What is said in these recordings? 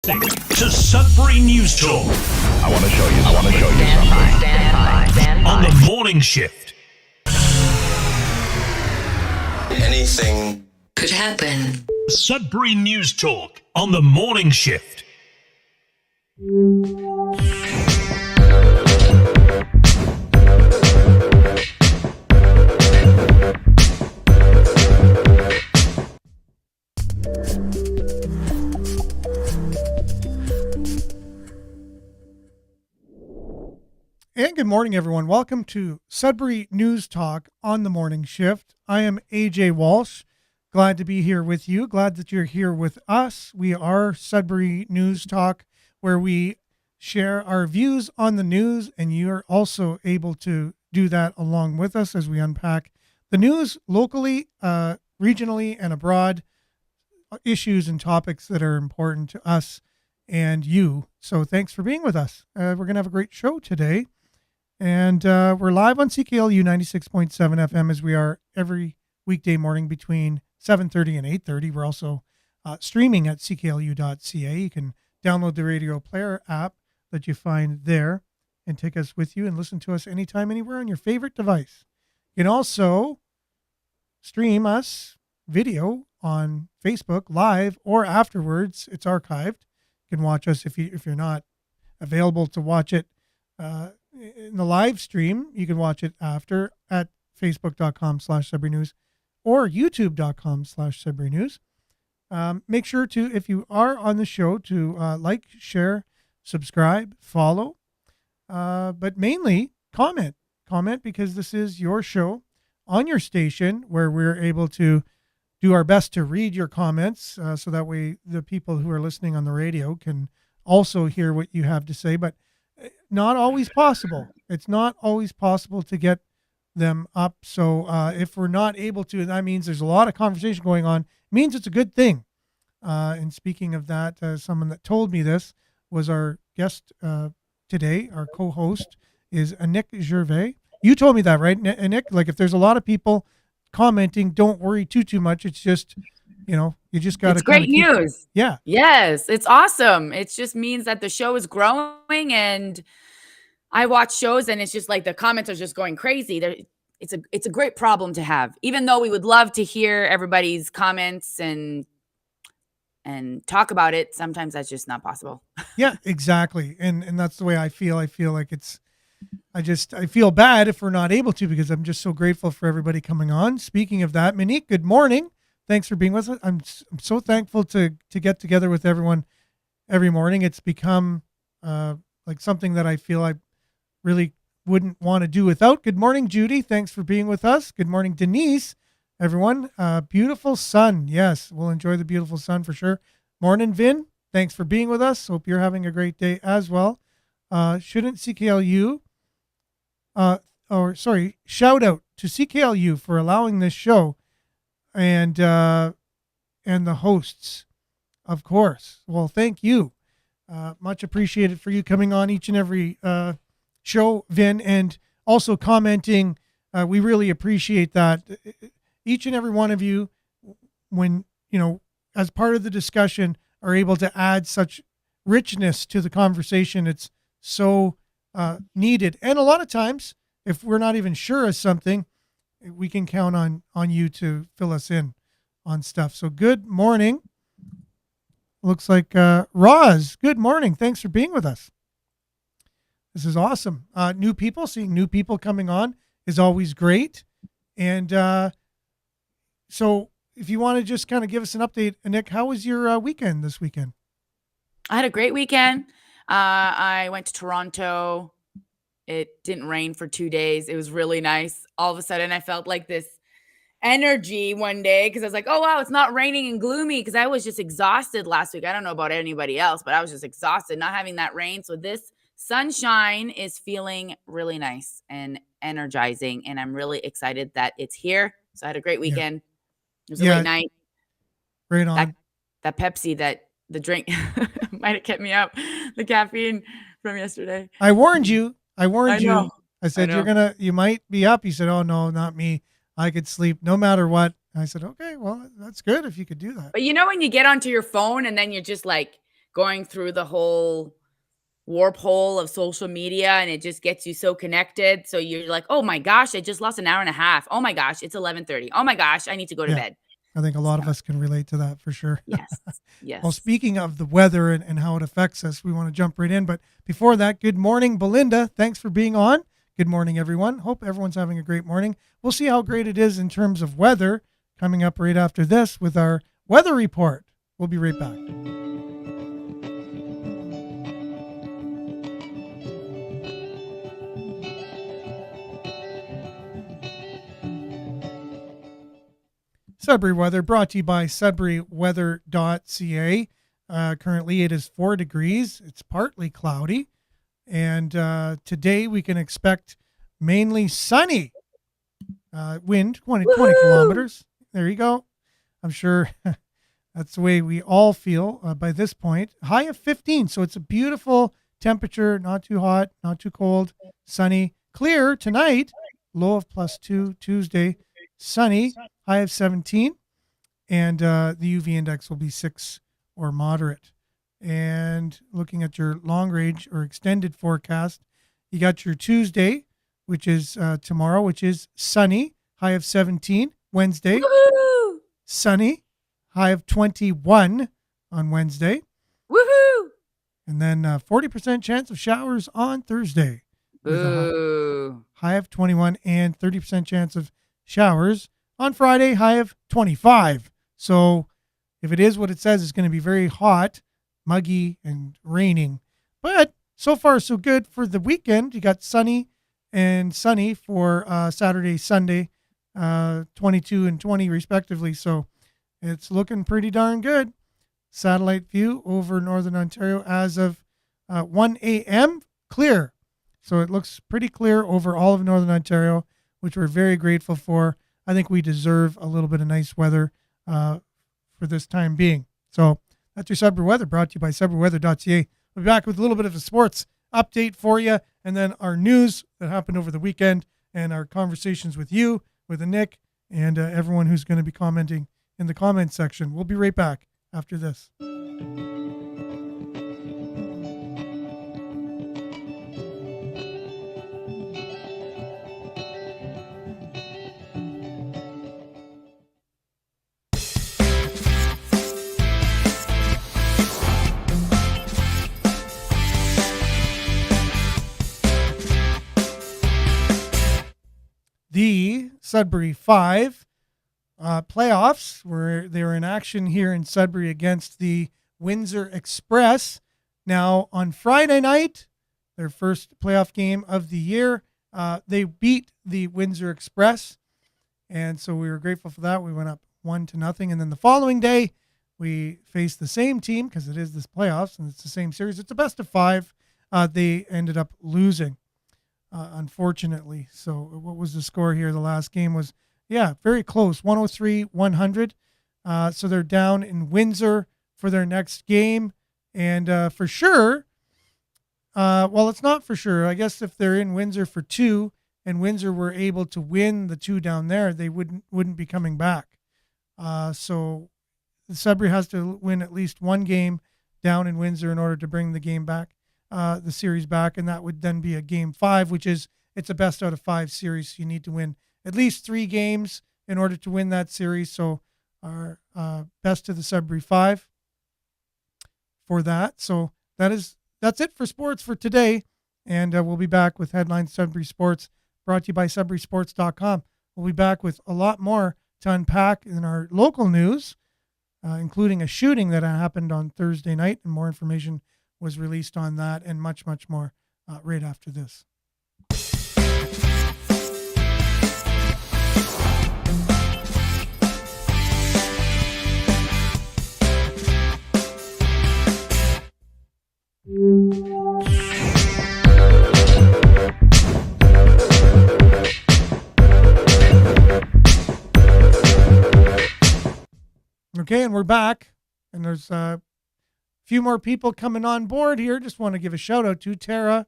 listening to Sudbury News Talk. I want to show you something. Stand by. On the morning shift. Anything could happen. Sudbury News Talk on the morning shift. And good morning, everyone. Welcome to Sudbury News Talk on the morning shift. I am AJ Walsh. Glad to be here with you. Glad that you're here with us. We are Sudbury News Talk, where we share our views on the news, and you're also able to do that along with us as we unpack the news locally, regionally, and abroad, issues and topics that are important to us and you. So thanks for being with us. We're going to have a great show today. And we're live on CKLU 96.7 FM as we are every weekday morning between 7:30 and 8:30. We're also streaming at cklu.ca. You can download the Radio Player app that you find there and take us with you and listen to us anytime, anywhere on your favorite device. You can also stream us video on Facebook live or afterwards. It's archived. You can watch us if you're not available to watch it in the live stream. You can watch it after at facebook.com/Sudbury News or youtube.com/Sudbury News. Make sure to, if you are on the show, to like, share, subscribe, follow, but mainly comment because this is your show on your station where we're able to do our best to read your comments so that way the people who are listening on the radio can also hear what you have to say, but not always possible. It's not always possible to get them up. So if we're not able to, that means there's a lot of conversation going on. It means it's a good thing. And speaking of that, someone that told me this was our guest today. Our co-host is Nick Gervais. You told me that, right, Nick? Like if there's a lot of people commenting, don't worry too much. It's just, you just got to. It's great news. Yeah. Yes, it's awesome. It just means that the show is growing, and I watch shows, and it's just like the comments are just going crazy. It's a great problem to have, even though we would love to hear everybody's comments and talk about it. Sometimes that's just not possible. Yeah, exactly. And that's the way I feel. I feel like I feel bad if we're not able to, because I'm just so grateful for everybody coming on. Speaking of that, Monique, good morning. Thanks for being with us. I'm so thankful to get together with everyone every morning. It's become like something that I feel I really wouldn't want to do without. Good morning, Judy. Thanks for being with us. Good morning, Denise. Everyone, beautiful sun. Yes, we'll enjoy the beautiful sun for sure. Morning, Vin. Thanks for being with us. Hope you're having a great day as well. Shouldn't CKLU, shout out to CKLU for allowing this show and the hosts, of course. Well, thank you. Much appreciated for you coming on each and every show, Vin, and also commenting. We really appreciate that. Each and every one of you, when, as part of the discussion, are able to add such richness to the conversation. It's so needed. And a lot of times, if we're not even sure of something, we can count on you to fill us in on stuff. So good morning. Looks like Roz, good morning. Thanks for being with us. This is awesome. Seeing new people coming on is always great. And so if you want to just kind of give us an update, Nick, how was your weekend this weekend? I had a great weekend. I went to Toronto. It didn't rain for 2 days. It was really nice. All of a sudden, I felt like this energy one day because I was like, oh, wow, it's not raining and gloomy, because I was just exhausted last week. I don't know about anybody else, but I was just exhausted not having that rain. So this sunshine is feeling really nice and energizing, and I'm really excited that it's here. So I had a great weekend. It was a late night. Right on. That Pepsi, the drink might have kept me up. The caffeine from yesterday. I warned you. I know. I said, you might be up. You said, oh no, not me. I could sleep no matter what. I said, okay, well, that's good if you could do that. But when you get onto your phone and then you're just like going through the whole warp hole of social media, and it just gets you so connected. So you're like, oh my gosh, I just lost an hour and a half. Oh my gosh, it's 11:30. Oh my gosh, I need to go to Yeah. bed. I think a lot of us can relate to that for sure. Yes. Well, Yes. speaking of the weather and how it affects us, we want to jump right in. But before that, good morning, Belinda. Thanks for being on. Good morning, everyone. Hope everyone's having a great morning. We'll see how great it is in terms of weather coming up right after this with our weather report. We'll be right back. Sudbury weather brought to you by sudburyweather.ca. Currently it is 4 degrees. It's partly cloudy. And today we can expect mainly sunny. Wind 20 kilometers. There you go. I'm sure that's the way we all feel by this point. High of 15. So it's a beautiful temperature. Not too hot, not too cold. Sunny. Clear tonight. Low of +2. Tuesday. Sunny. High of 17. And the UV index will be 6 or moderate. And looking at your long range or extended forecast, you got your Tuesday, which is tomorrow, which is sunny, high of 17. Wednesday, Woohoo! sunny, high of 21 on Wednesday. Woohoo! And then 40% chance of showers on Thursday. With a Boo. high of 21 and 30% chance of showers on Friday, high of 25. So if it is what it says, it's going to be very hot, muggy, and raining. But so far, so good for the weekend. You got sunny and sunny for Saturday, Sunday, 22 and 20 respectively. So it's looking pretty darn good. Satellite view over Northern Ontario as of 1 a.m. clear. So it looks pretty clear over all of Northern Ontario, which we're very grateful for. I think we deserve a little bit of nice weather for this time being. So that's your Sudbury weather brought to you by sudburyweather.ca. We'll be back with a little bit of a sports update for you, and then our news that happened over the weekend and our conversations with you, with Nick, and everyone who's going to be commenting in the comment section. We'll be right back after this. The Sudbury 5 playoffs were they're in action here in Sudbury against the Windsor Express. Now on Friday night, their first playoff game of the year, they beat the Windsor Express, and so we were grateful for that. We went up 1-0, and then the following day we faced the same team because it is this playoffs and it's the same series. It's a best of 5. They ended up losing. Unfortunately. So what was the score here? The last game was, very close, 103-100. So they're down in Windsor for their next game. And for sure, it's not for sure. I guess if they're in Windsor for 2 and Windsor were able to win the 2 down there, they wouldn't be coming back. So Sudbury has to win at least 1 game down in Windsor in order to bring the game back. The series back, and that would then be a game 5, which is it's a best out of 5 series. So you need to win at least 3 games in order to win that series. So our best to the Sudbury 5 for that. So that's it for sports for today, and we'll be back with Headlines Sudbury Sports brought to you by SudburySports.com. We'll be back with a lot more to unpack in our local news, including a shooting that happened on Thursday night, and more information was released on that and much, much more right after this. Okay, and we're back, and there's few more people coming on board here. Just want to give a shout out to Tara.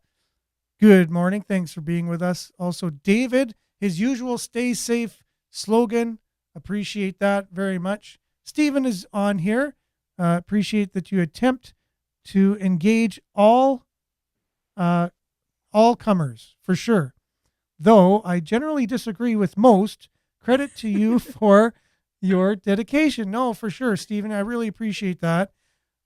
Good morning. Thanks for being with us. Also, David, his usual stay safe slogan. Appreciate that very much. Stephen is on here. Appreciate that you attempt to engage all comers for sure. Though I generally disagree with most. Credit to you for your dedication. No, for sure, Stephen. I really appreciate that.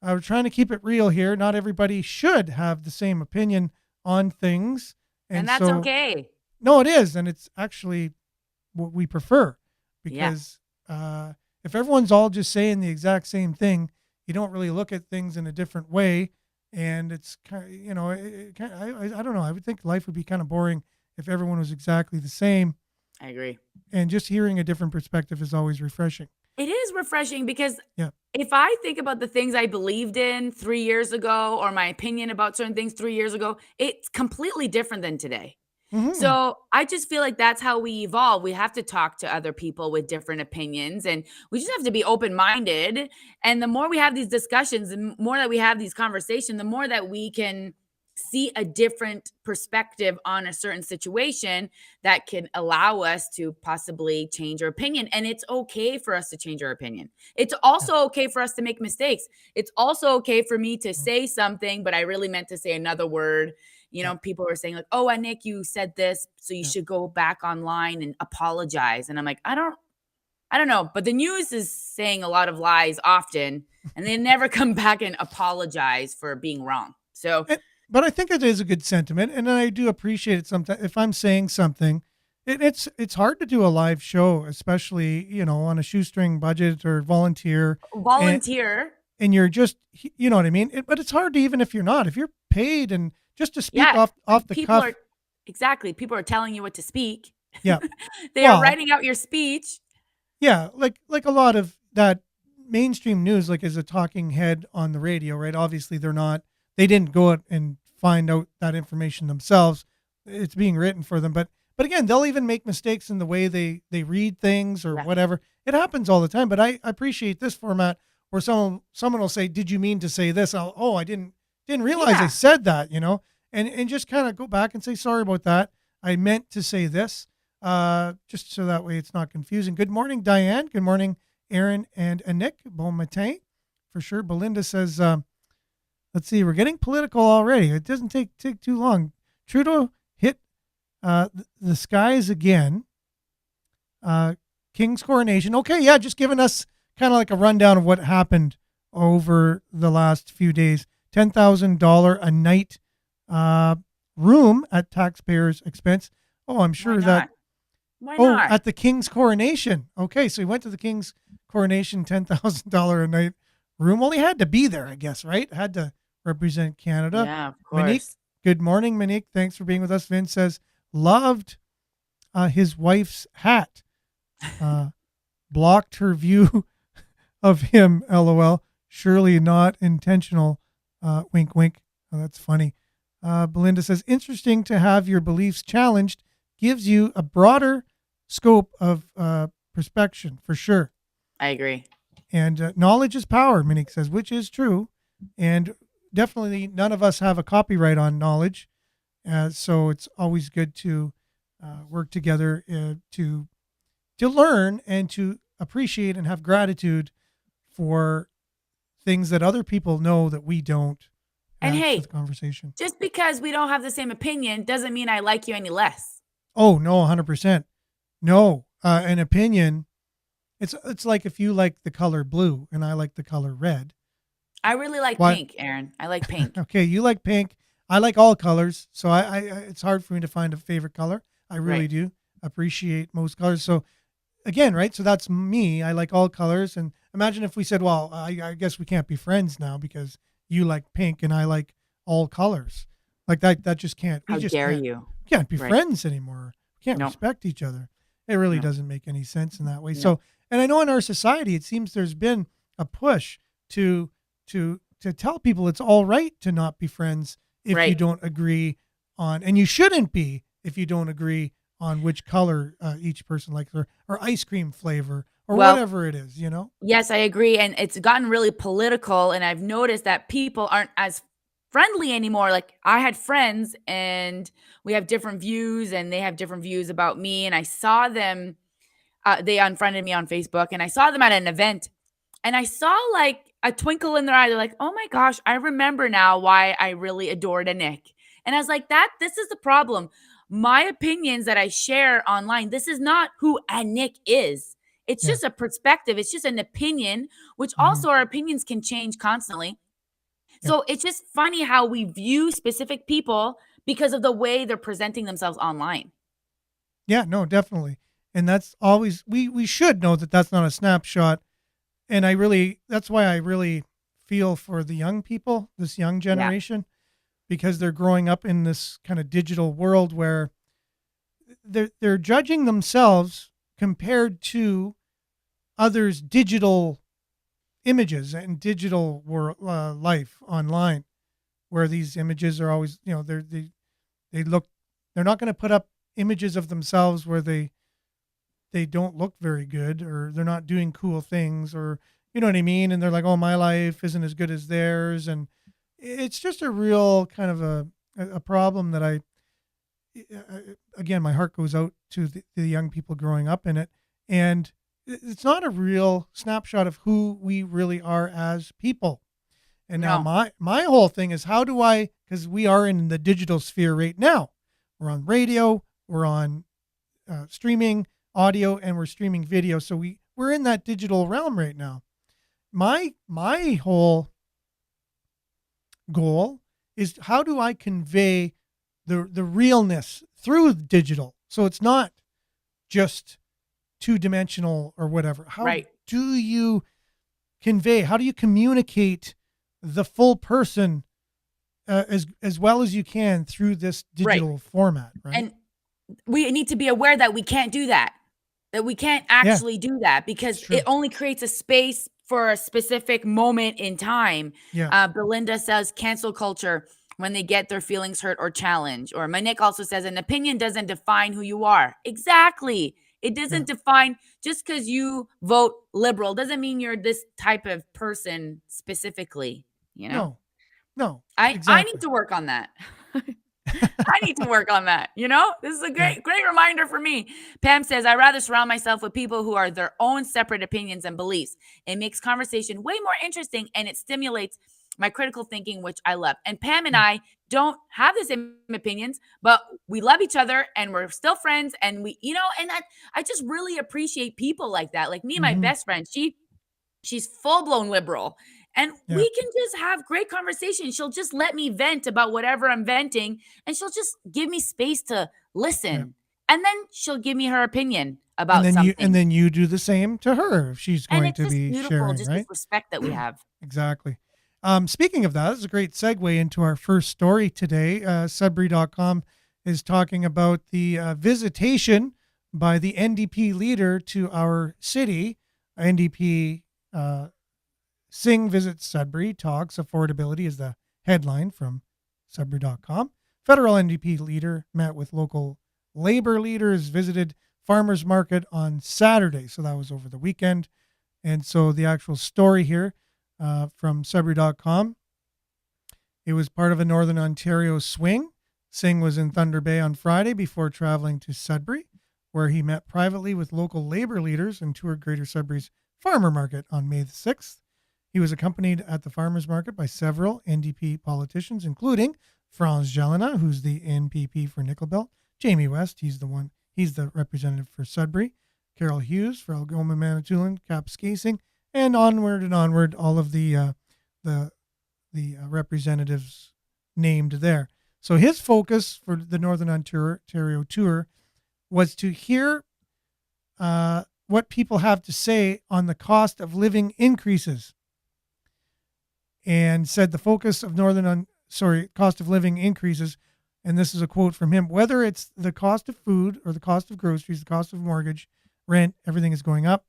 We're trying to keep it real here. Not everybody should have the same opinion on things. And that's okay. No, it is. And it's actually what we prefer Yeah. because if everyone's all just saying the exact same thing, you don't really look at things in a different way. And it's kind of, I don't know. I would think life would be kind of boring if everyone was exactly the same. I agree. And just hearing a different perspective is always refreshing. It is refreshing because Yeah. if I think about the things I believed in 3 years ago or my opinion about certain things 3 years ago, it's completely different than today. Mhm. So I just feel like that's how we evolve. We have to talk to other people with different opinions and we just have to be open-minded. And the more we have these discussions, the more that we have these conversations, the more that we can see a different perspective on a certain situation that can allow us to possibly change our opinion. And it's okay for us to change our opinion. It's also okay for us to make mistakes. It's also okay for me to say something, but I really meant to say another word. People were saying like, "Oh, Nick, you said this, so you should go back online and apologize." And I'm like, I don't know. But the news is saying a lot of lies often, and they never come back and apologize for being wrong. So, But I think it is a good sentiment, and I do appreciate it sometimes. If I'm saying something, it's hard to do a live show, especially on a shoestring budget or volunteer. And you're just, you know what I mean. But it's hard to, even if you're not, if you're paid and just to speak off the cuff. Exactly. People are telling you what to speak. Yeah, They are writing out your speech. Yeah, like a lot of that mainstream news, like as a talking head on the radio, right? Obviously, they didn't go out and find out that information themselves. It's being written for them, but again, they'll even make mistakes in the way they read things or whatever. It happens all the time. But I appreciate this format where someone will say, "Did you mean to say this?" I didn't realize I said that, and just kind of go back and say, "Sorry about that. I meant to say this." Just so that way it's not confusing. Good morning, Diane. Good morning, Aaron and Nick. Bon matin, for sure. Belinda says, let's see, we're getting political already. It doesn't take too long. Trudeau hit the skies again. King's coronation. Okay, yeah, just giving us kind of like a rundown of what happened over the last few days. $10,000 a night room at taxpayers' expense. Oh, I'm sure that. Why not? At the King's coronation. Okay, so he went to the King's coronation, $10,000 a night room. Well, he had to be there, I guess, right? Had to represent Canada. Yeah, of course. Monique, good morning, Monique. Thanks for being with us. Vince says, loved his wife's hat. Blocked her view of him, LOL. Surely not intentional. Wink, wink. Oh, that's funny. Belinda says, interesting to have your beliefs challenged. Gives you a broader scope of perspective, for sure. I agree. And knowledge is power, Monique says, which is true. And definitely none of us have a copyright on knowledge. So it's always good to work together to learn and to appreciate and have gratitude for things that other people know that we don't. And hey, conversation. Just because we don't have the same opinion doesn't mean I like you any less. Oh, no, 100%. No, an opinion. It's like if you like the color blue and I like the color red. I really like pink, Aaron. I like pink. Okay, you like pink. I like all colors. So I it's hard for me to find a favorite color. I really do appreciate most colors. So again, right? So that's me. I like all colors. And imagine if we said, well, I guess we can't be friends now because you like pink and I like all colors. Like that just can't. How dare you? We can't be friends anymore. We can't respect each other. It really doesn't make any sense in that way. So, and I know in our society, it seems there's been a push to tell people it's all right to not be friends if you don't agree on, and you shouldn't be if you don't agree on which color each person likes or ice cream flavor or whatever it is, Yes, I agree. And it's gotten really political. And I've noticed that people aren't as friendly anymore. Like I had friends and we have different views and they have different views about me. And I saw them, they unfriended me on Facebook and I saw them at an event and I saw like a twinkle in their eye. They're like, oh my gosh, I remember now why I really adored a Nick. And I was like, this is the problem. My opinions that I share online, this is not who a Nick is. It's Yeah. just a perspective. It's just an opinion, which also our opinions can change constantly. Yeah. So it's just funny how we view specific people because of the way they're presenting themselves online. Yeah, no, definitely. And that's always, we should know that that's not a snapshot. And that's why I really feel for the young people, this young generation, because they're growing up in this kind of digital world where they're judging themselves compared to others' digital images and digital life online, where these images are always, they're not going to put up images of themselves where they don't look very good, or they're not doing cool things, or you know what I mean? And they're like, oh, my life isn't as good as theirs. And it's just a real kind of a problem that again, my heart goes out to the young people growing up in it. And it's not a real snapshot of who we really are as people. And now my whole thing is, how do I, because we are in the digital sphere right now. We're on radio, we're on streaming audio, and we're streaming video. So we're in that digital realm right now. My whole goal is, how do I convey the realness through digital? So it's not just two-dimensional or whatever. How do you convey, how do you communicate the full person as well as you can through this digital format, right? And we need to be aware that we can't do that we can't actually do that, because it only creates a space for a specific moment in time. Belinda says cancel culture when they get their feelings hurt or challenged. Or Manik also says an opinion doesn't define who you are. Exactly. It doesn't define, just because you vote liberal doesn't mean you're this type of person specifically, you know? No. I need to work on that. I need to work on that. This is a great reminder for me. Pam says, I rather surround myself with people who are their own separate opinions and beliefs. It makes conversation way more interesting, and it stimulates my critical thinking, which I love. And Pam and I don't have the same opinions, but we love each other and we're still friends. And and I just really appreciate people like that. Like me and my best friend, she's full-blown liberal. And we can just have great conversations. She'll just let me vent about whatever I'm venting, and she'll just give me space to listen. And then she'll give me her opinion about something. And then you do the same to her if she's going to be sharing, just right? this respect that we have. Exactly. Speaking of that, this is a great segue into our first story today. Sudbury.com is talking about the visitation by the NDP leader to our city. NDP Singh visits Sudbury, talks affordability is the headline from Sudbury.com. Federal NDP leader met with local labor leaders, visited farmers market on Saturday. So that was over the weekend. And so the actual story here from Sudbury.com, it was part of a Northern Ontario swing. Singh was in Thunder Bay on Friday before traveling to Sudbury, where he met privately with local labor leaders and toured Greater Sudbury's farmer market on May the 6th. He was accompanied at the farmers market by several NDP politicians, including Franz Jelena, who's the NPP for Nickelbelt, Jamie West, he's the representative for Sudbury, Carol Hughes for Algoma Manitoulin, Kapuskasing, and onward, all of the representatives named there. So his focus for the Northern Ontario tour was to hear what people have to say on the cost of living increases. And said the focus of cost of living increases, and this is a quote from him, whether it's the cost of food or the cost of groceries, the cost of mortgage, rent, everything is going up.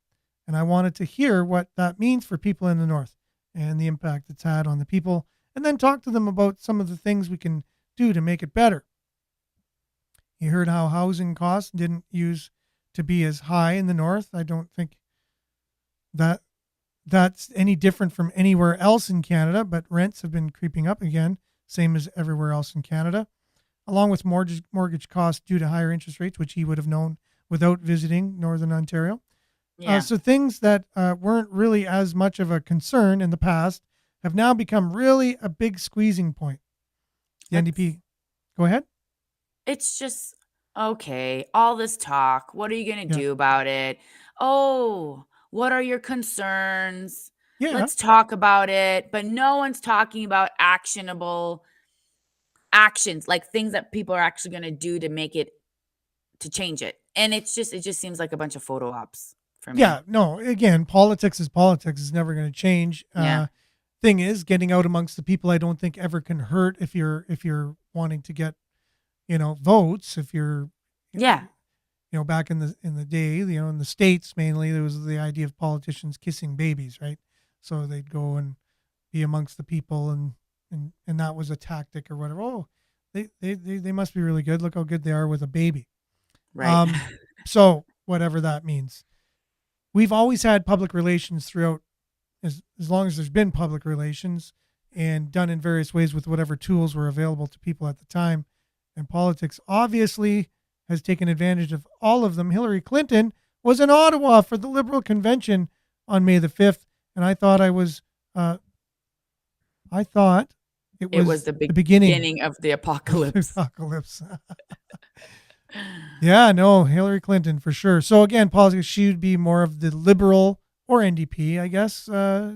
And I wanted to hear what that means for people in the North and the impact it's had on the people, and then talk to them about some of the things we can do to make it better. He heard how housing costs didn't used to be as high in the North. I don't think that's any different from anywhere else in Canada, but rents have been creeping up again, same as everywhere else in Canada, along with mortgage costs due to higher interest rates, which he would have known without visiting Northern Ontario. Yeah. So things that weren't really as much of a concern in the past have now become really a big squeezing point. The It's NDP. Go ahead. it's just okay. All this talk. What are you gonna Yeah. do about it? Oh, what are your concerns? Yeah. Let's talk about it. But no one's talking about actionable actions, like things that people are actually gonna do to make it to change it. And it just seems like a bunch of photo ops for me. Yeah. No, again, politics is politics. It's never going to change. Yeah. Thing is, getting out amongst the people, I don't think ever can hurt if you're wanting to get, votes. If you're, Yeah. back in the day, in the States mainly, there was the idea of politicians kissing babies, right? So they'd go and be amongst the people, and that was a tactic or whatever. Oh, they must be really good. Look how good they are with a baby. Right. So whatever that means. We've always had public relations throughout, as long as there's been public relations, and done in various ways with whatever tools were available to people at the time. And politics obviously has taken advantage of all of them. Hillary Clinton was in Ottawa for the Liberal convention on May the 5th, and I thought it It was was the the beginning beginning of the of the apocalypse. apocalypse. Yeah, no, Hillary Clinton for sure. So again, politics, she would be more of the liberal or NDP, I guess,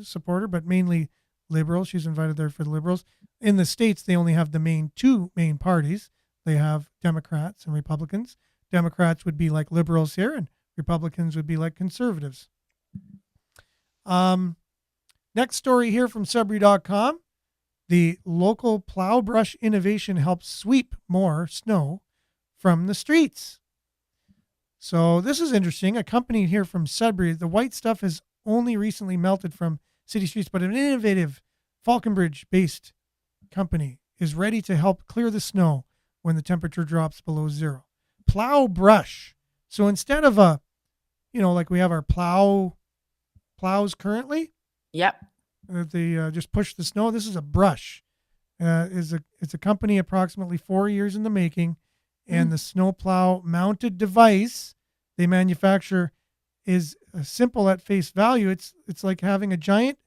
supporter, but mainly liberal. She's invited there for the liberals. In the States, they only have the two main parties. They have Democrats and Republicans. Democrats would be like liberals here, and Republicans would be like conservatives. Next story here from Sudbury.com. The local plow brush innovation helps sweep more snow from the streets. So this is interesting. A company here from Sudbury, the white stuff has only recently melted from city streets, but an innovative Falconbridge-based company is ready to help clear the snow when the temperature drops below zero. Plow brush. So instead of like we have our plows currently, Yep. they just push the snow. This is a brush. It's a company approximately 4 years in the making, and the snowplow mounted device they manufacture is simple at face value. It's like having a giant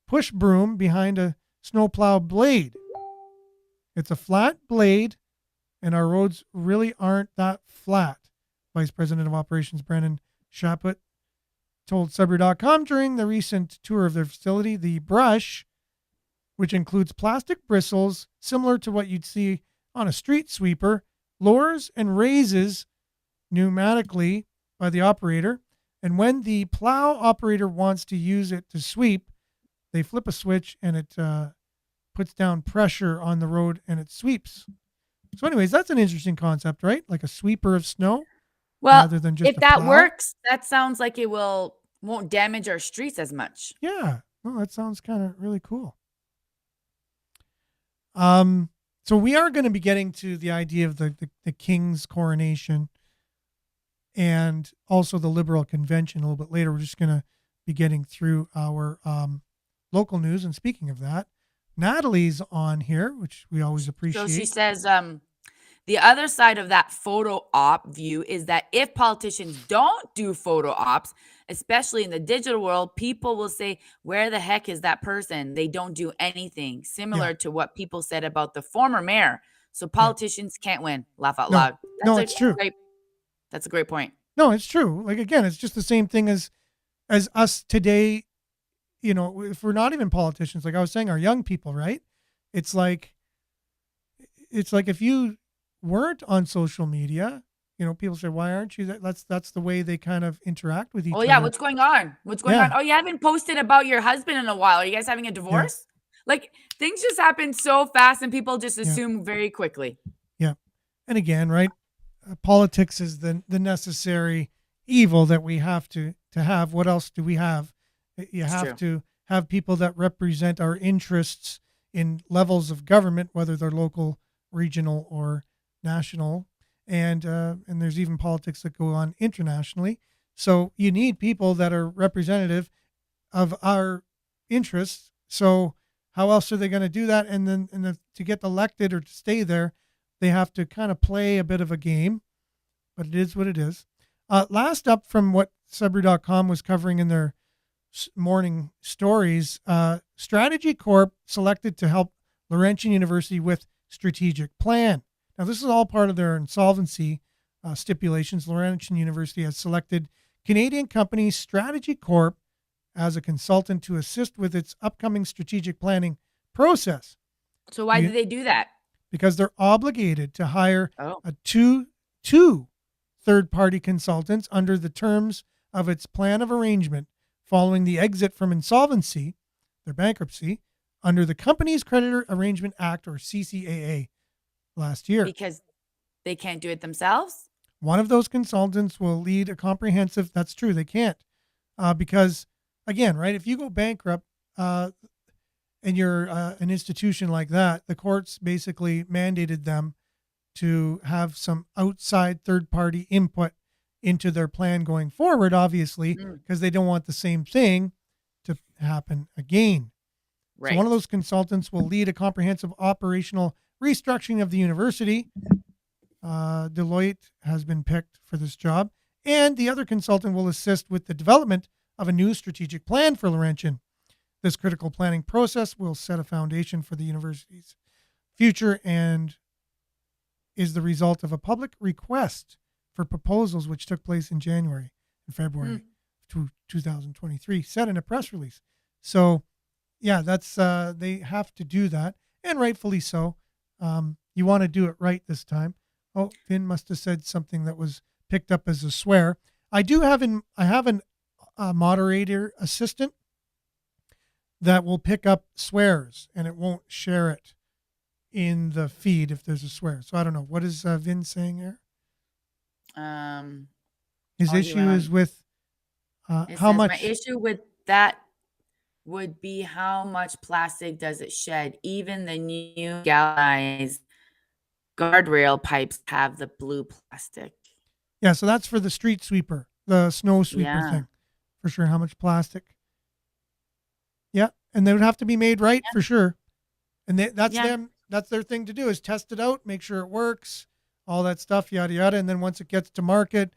push broom behind a snowplow blade. It's a flat blade, and our roads really aren't that flat. Vice President of Operations Brandon Shaput told Sudbury.com during the recent tour of their facility. The brush, which includes plastic bristles similar to what you'd see on a street sweeper, lowers and raises pneumatically by the operator. And when the plow operator wants to use it to sweep, they flip a switch and it puts down pressure on the road and it sweeps. So anyways, that's an interesting concept, right? Like a sweeper of snow Well, rather than just if a that plow. works, that sounds like it won't damage our streets as much. Yeah. Well, that sounds kind of really cool. So we are going to be getting to the idea of the king's coronation and also the Liberal convention a little bit later. We're just going to be getting through our local news. And speaking of that, Natalie's on here, which we always appreciate. So she says, the other side of that photo op view is that if politicians don't do photo ops, especially in the digital world, people will say, where the heck is that person? They don't do anything, similar to what people said about the former mayor. So politicians can't win. Laugh out loud. It's true. That's a great point. No, it's true. Like, again, it's just the same thing as us today. If we're not even politicians, like I was saying, our young people, right? It's like if you weren't on social media, people say, why aren't you? That's the way they kind of interact with each other. Oh yeah, what's going on? What's going on? Oh, you haven't posted about your husband in a while. Are you guys having a divorce? Like, things just happen so fast and people just assume very quickly. Yeah. And again, right? Politics is the necessary evil that we have to have. What else do we have? You have to have people that represent our interests in levels of government, whether they're local, regional, or national. And there's even politics that go on internationally. So you need people that are representative of our interests. So how else are they going to do that? And then to get elected or to stay there, they have to kind of play a bit of a game. But it is what it is. Last up from what Sudbury.com was covering in their morning stories, Strategy Corp selected to help Laurentian University with strategic plan. Now, this is all part of their insolvency stipulations. Laurentian University has selected Canadian company Strategy Corp as a consultant to assist with its upcoming strategic planning process. So why did they do that? Because they're obligated to hire Oh. two third-party consultants under the terms of its plan of arrangement following the exit from insolvency, their bankruptcy, under the Companies Creditor Arrangement Act, or CCAA, last year. Because they can't do it themselves? One of those consultants will lead a comprehensive, that's true, they can't. Because, again, right, if you go bankrupt and you're an institution like that, the courts basically mandated them to have some outside third-party input into their plan going forward, obviously, because they don't want the same thing to happen again. Right. So one of those consultants will lead a comprehensive operational restructuring of the university. Deloitte has been picked for this job. And the other consultant will assist with the development of a new strategic plan for Laurentian. This critical planning process will set a foundation for the university's future and is the result of a public request for proposals which took place in January and February 2023, said in a press release. So, yeah, that's they have to do that, and rightfully so. You want to do it right this time. Oh, Finn must have said something that was picked up as a swear. I have a moderator assistant that will pick up swears, and it won't share it in the feed if there's a swear. So I don't know. What is Vin saying here? His issue is with how much. My issue with that would be how much plastic does it shed? Even the new galvanized guardrail pipes have the blue plastic. Yeah, so that's for the street sweeper, the snow sweeper thing, for sure. How much plastic? Yeah, and they would have to be made right for sure. And that's them. That's their thing to do, is test it out, make sure it works, all that stuff, yada yada. And then once it gets to market,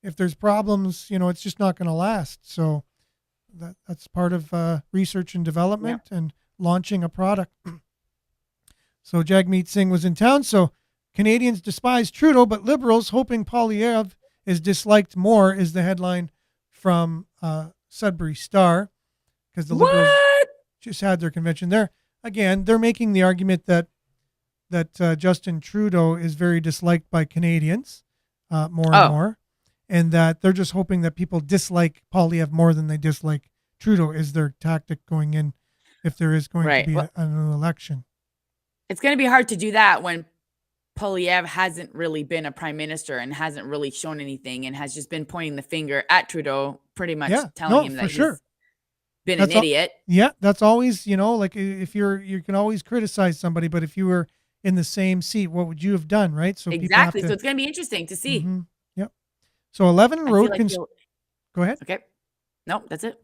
if there's problems, it's just not going to last. So that's part of research and development and launching a product. So Jagmeet Singh was in town. So Canadians despise Trudeau, but Liberals hoping Poilievre is disliked more, is the headline from Sudbury Star, because the Liberals just had their convention there. Again, they're making the argument that Justin Trudeau is very disliked by Canadians more and more, and that they're just hoping that people dislike Poilievre more than they dislike Trudeau, is their tactic going in if there is going to be an election. It's going to be hard to do that when Poilievre hasn't really been a prime minister and hasn't really shown anything and has just been pointing the finger at Trudeau, pretty much telling him that he's been an idiot. That's always, like if you can always criticize somebody, but if you were in the same seat, what would you have done, right? So exactly. So it's going to be interesting to see. Mm-hmm. Yep. So 11 road Go ahead. Okay. No, that's it.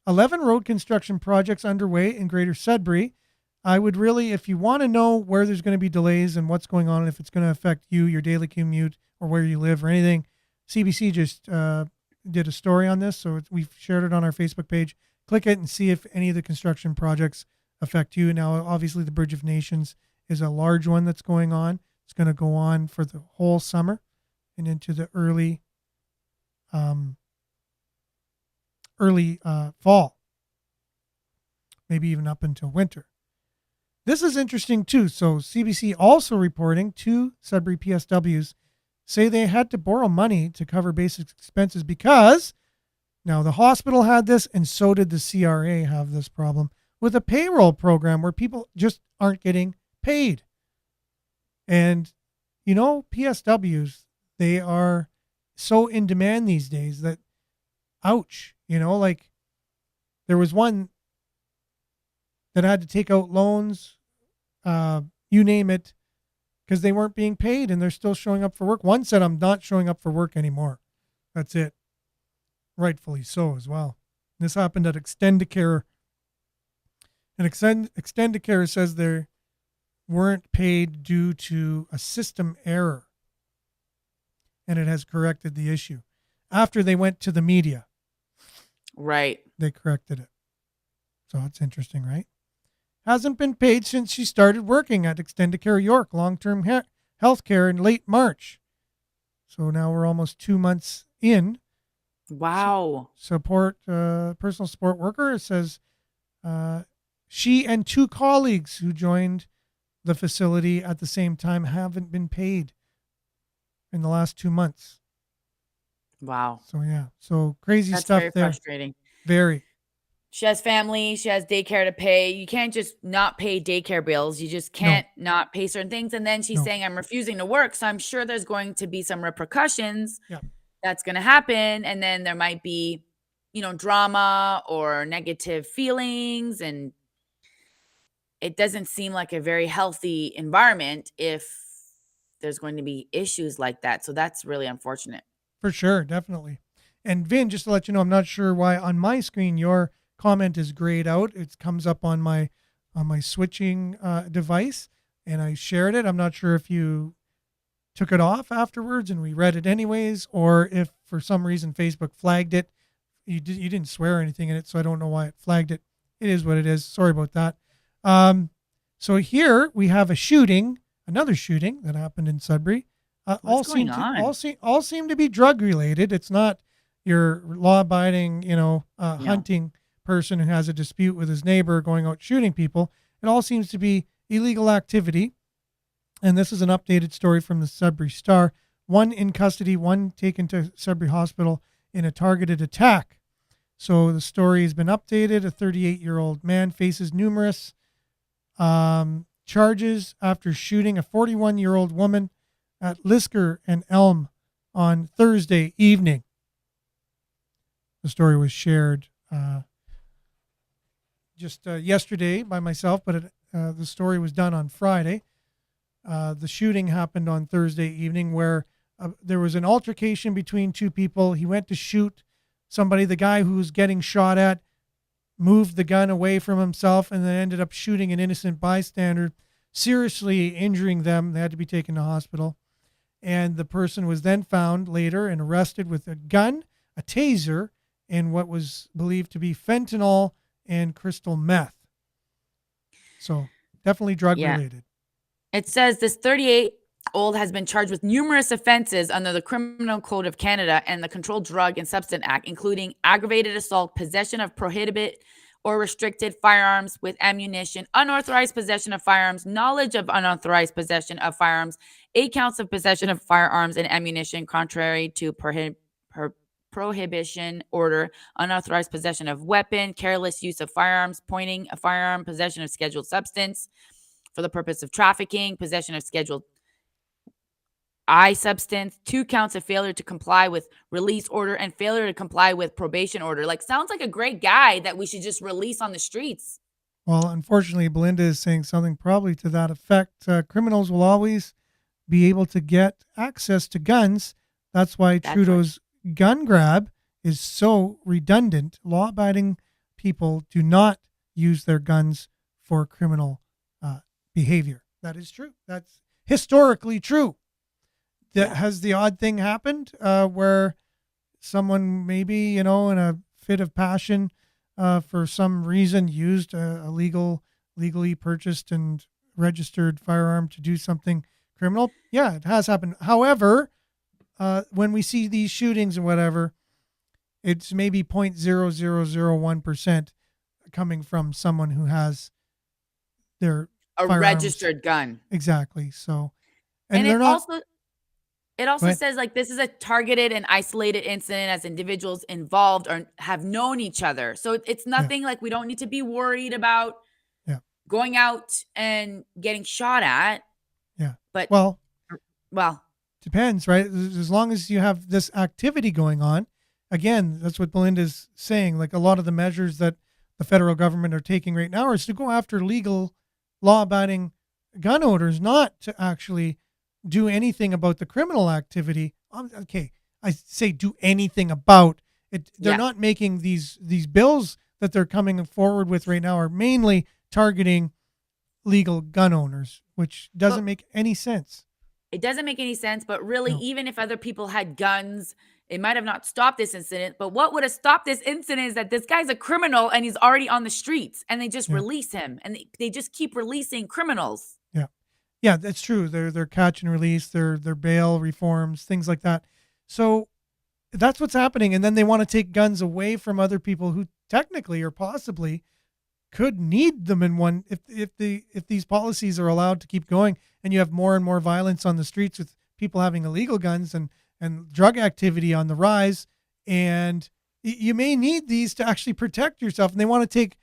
11 road construction projects underway in Greater Sudbury. I would really, if you want to know where there's going to be delays and what's going on, and if it's going to affect you, your daily commute, or where you live or anything, CBC just did a story on this. So we've shared it on our Facebook page. Click it and see if any of the construction projects affect you. Now, obviously, the Bridge of Nations is a large one that's going on. It's going to go on for the whole summer and into the early fall, maybe even up until winter. This is interesting too. So CBC also reporting 2 Sudbury PSWs say they had to borrow money to cover basic expenses because now the hospital had this, and so did the CRA have this problem with a payroll program where people just aren't getting paid. And, PSWs, they are so in demand these days that, ouch, like there was one that had to take out loans, you name it, because they weren't being paid and they're still showing up for work. One said, I'm not showing up for work anymore. That's it. Rightfully so as well. This happened at Extendicare. And Extendicare says they weren't paid due to a system error. And it has corrected the issue after they went to the media. Right. They corrected it. So it's interesting, right? Hasn't been paid since she started working at Extended Care York Long-Term Health Care in late March. So now we're almost 2 months in. Wow. Personal support worker, it says she and 2 colleagues who joined the facility at the same time haven't been paid in the last 2 months. Wow. So yeah, so crazy That's stuff very there. frustrating. Very. She has family, she has daycare to pay. You can't just not pay daycare bills. You just can't not pay certain things. And then she's No. saying, I'm refusing to work. So I'm sure there's going to be some repercussions Yeah. that's going to happen. And then there might be, drama or negative feelings. And it doesn't seem like a very healthy environment if there's going to be issues like that. So that's really unfortunate. For sure, definitely. And Vin, just to let you know, I'm not sure why on my screen your comment is grayed out. It comes up on my switching device, and I shared it. I'm not sure if you took it off afterwards and we read it anyways, or if for some reason Facebook flagged it. You didn't swear or anything in it, so I don't know why it flagged it. It is what it is. Sorry about that. So here we have another shooting that happened in Sudbury. All going on? seem to be drug related. It's not your law-abiding, hunting person who has a dispute with his neighbor going out shooting people. It all seems to be illegal activity. And this is an updated story from the Sudbury Star. 1 in custody, 1 taken to Sudbury Hospital in a targeted attack. So the story has been updated. A 38-year-old man faces numerous charges after shooting a 41-year-old woman at Lisker and Elm on Thursday evening. The story was shared just yesterday by myself, but the story was done on Friday. The shooting happened on Thursday evening where there was an altercation between 2 people. He went to shoot somebody. The guy who was getting shot at moved the gun away from himself and then ended up shooting an innocent bystander, seriously injuring them. They had to be taken to hospital. And the person was then found later and arrested with a gun, a taser, and what was believed to be fentanyl and crystal meth. So definitely drug related. It says this 38-year-old has been charged with numerous offenses under the Criminal Code of Canada and the Controlled Drug and Substance Act, including aggravated assault, possession of prohibited or restricted firearms with ammunition, unauthorized possession of firearms, knowledge of unauthorized possession of firearms, 8 counts of possession of firearms and ammunition contrary to prohibition order, unauthorized possession of weapon, careless use of firearms, pointing a firearm, possession of scheduled substance for the purpose of trafficking, possession of scheduled I substance, 2 counts of failure to comply with release order and failure to comply with probation order. Like, sounds like a great guy that we should just release on the streets. Well, unfortunately, Belinda is saying something probably to that effect. Criminals will always be able to get access to guns. That's why Trudeau's gun grab is so redundant. Law-abiding people do not use their guns for criminal behavior. That is true. That's historically true. Has the odd thing happened where someone maybe, in a fit of passion for some reason used a legally purchased and registered firearm to do something criminal? Yeah, it has happened. However, when we see these shootings and whatever, it's maybe 0.0001% coming from someone who has their firearms. Registered gun. Exactly. So, and it they're not. It also says like this is a targeted and isolated incident as individuals involved or have known each other. So it's nothing like we don't need to be worried about going out and getting shot at. Yeah. But well, depends, right? As long as you have this activity going on, again, that's what Belinda's saying. Like a lot of the measures that the federal government are taking right now is to go after legal, law-abiding gun owners, not to actually do anything about the criminal activity. Okay, I say do anything about it. They're not making these bills that they're coming forward with right now are mainly targeting legal gun owners, which doesn't make any sense. It doesn't make any sense, but really, even if other people had guns, It might have not stopped this incident, but what would have stopped this incident is that this guy's a criminal and he's already on the streets and they just Yeah. release him and they just keep releasing criminals. Yeah. Yeah, that's true. They're catch and release, their bail reforms, things like that. So that's what's happening. And then they want to take guns away from other people who technically or possibly could need them in one if these policies are allowed to keep going and you have more and more violence on the streets with people having illegal guns and drug activity on the rise, and you may need these to actually protect yourself, and they want to take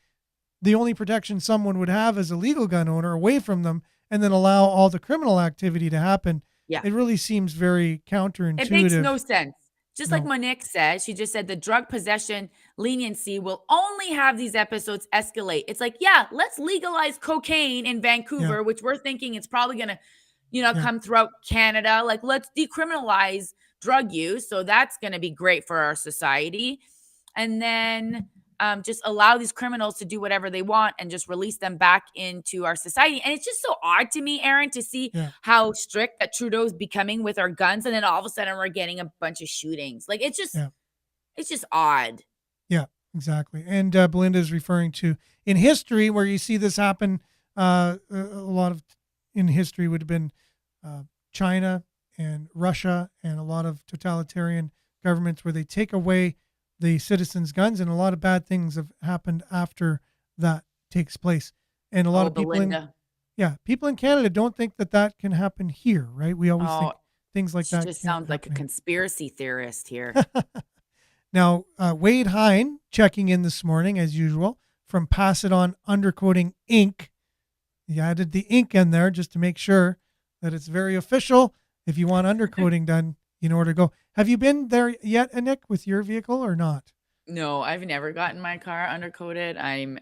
the only protection someone would have as a legal gun owner away from them and then allow all the criminal activity to happen. Yeah. It really seems very counterintuitive. It makes no sense. Just like No. Monique said, she just said the drug possession leniency will only have these episodes escalate. It's like, yeah, let's legalize cocaine in Vancouver, which we're thinking it's probably going to, come throughout Canada. Like, let's decriminalize drug use. So that's going to be great for our society. And then just allow these criminals to do whatever they want and just release them back into our society. And it's just so odd to me, Aaron, to see how strict that Trudeau's becoming with our guns. And then all of a sudden we're getting a bunch of shootings. Like, it's just odd. Yeah, exactly. And Belinda is referring to in history where you see this happen. A lot of in history would have been China and Russia and a lot of totalitarian governments where they take away the citizens' guns, and a lot of bad things have happened after that takes place. And a lot of people in Canada don't think that can happen here, right? We always think things like that. Just sounds like a conspiracy theorist here. Now, Wade Hine checking in this morning as usual from Pass It On Undercoating Inc. He added the ink in there just to make sure that it's very official. If you want undercoating done, you know where to go. Have you been there yet, Nick, with your vehicle or not? No, I've never gotten my car undercoated. I'm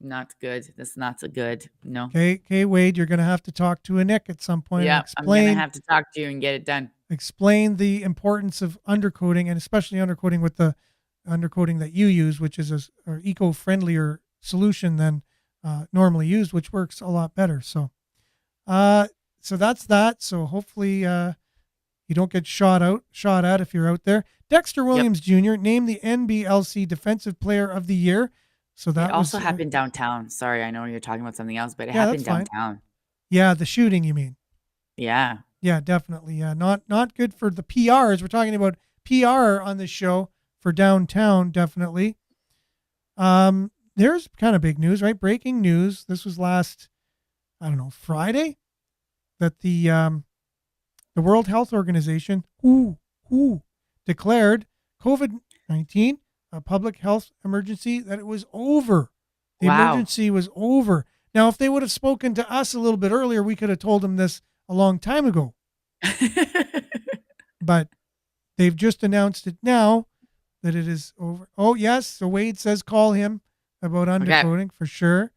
not good. That's not so good. No. Okay, Wade, you're going to have to talk to a Nick at some point. Yeah, I'm going to have to talk to you and get it done. Explain the importance of undercoating, and especially undercoating with the undercoating that you use, which is a eco-friendlier solution than normally used, which works a lot better. So that's that. So hopefully you don't get shot at if you're out there. Dexter Williams Jr. named the NBLC Defensive Player of the Year. So that also happened downtown. Sorry, I know you're talking about something else, but it happened downtown. Yeah, the shooting, you mean? Yeah. Yeah, definitely. Yeah, not good for the PRs. We're talking about PR on this show for downtown, definitely. There's kind of big news, right? Breaking news. This was last, Friday, that the World Health Organization declared COVID-19 a public health emergency, that it was over. The emergency was over. Now, if they would have spoken to us a little bit earlier, we could have told them this a long time ago. But they've just announced it now that it is over. Oh, yes. So Wade says call him about undercoating for sure.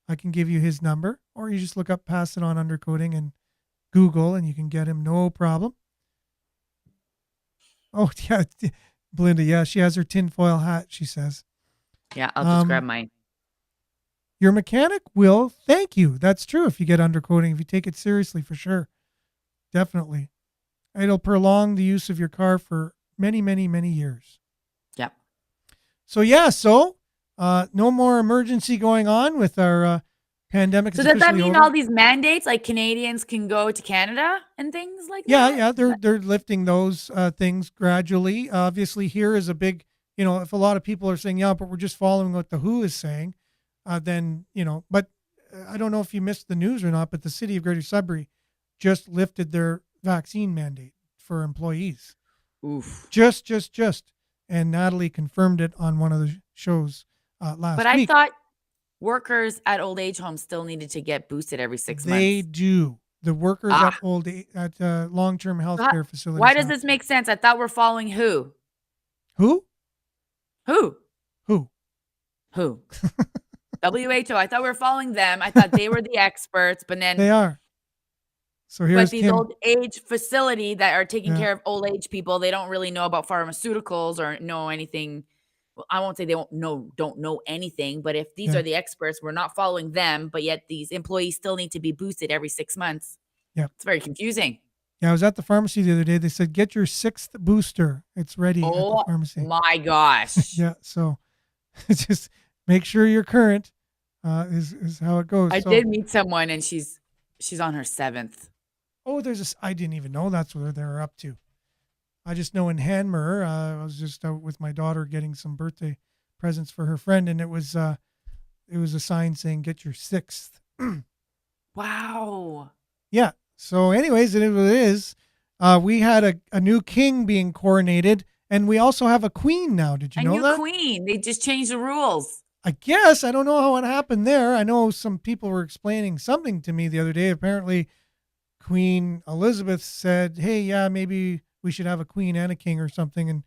I can give you his number, or you just look up Pass It On Undercoating and Google, and you can get him, no problem. Oh, yeah. Belinda, yeah, she has her tinfoil hat, she says. Yeah, I'll just grab mine. Your mechanic will thank you. That's true if you get undercoating, if you take it seriously, for sure. Definitely. It'll prolong the use of your car for many, many, many years. Yep. So, no more emergency going on with our pandemic. So does that mean all these mandates, like Canadians can go to Canada and things like that? Yeah, they're lifting those things gradually. Obviously, here is a big, if a lot of people are saying, yeah, but we're just following what the WHO is saying, then, but I don't know if you missed the news or not, but the city of Greater Sudbury just lifted their vaccine mandate for employees. Oof. Just. And Natalie confirmed it on one of the shows last week. But I thought workers at old age homes still needed to get boosted every 6 months. They do. The workers at long-term healthcare facilities. Why does this make sense? I thought we're following who? Who? WHO. I thought we were following them. I thought they were the experts, but then they are. So here's these old age facility that are taking care of old age people, they don't really know about pharmaceuticals or know anything. Well, I won't say they don't know anything, but if these are the experts, we're not following them, but yet these employees still need to be boosted every 6 months. Yeah. It's very confusing. Yeah, I was at the pharmacy the other day. They said, get your 6th booster. It's ready at the Oh pharmacy. my gosh. Yeah, so just make sure you're current is how it goes. I So, did meet someone and she's on her 7th. oh, there's this. I didn't even know that's where they're up to. I just know in Hanmer, I was just out with my daughter getting some birthday presents for her friend, and it was a sign saying, get your 6th. Wow. Yeah. So, anyways, it is what it is. We had a new king being coronated, and we also have a queen now. Did you A know new that? queen. They just changed the rules. I guess. I don't know how it happened there. I know some people were explaining something to me the other day. Apparently, Queen Elizabeth said, hey, yeah, maybe we should have a queen and a king or something. And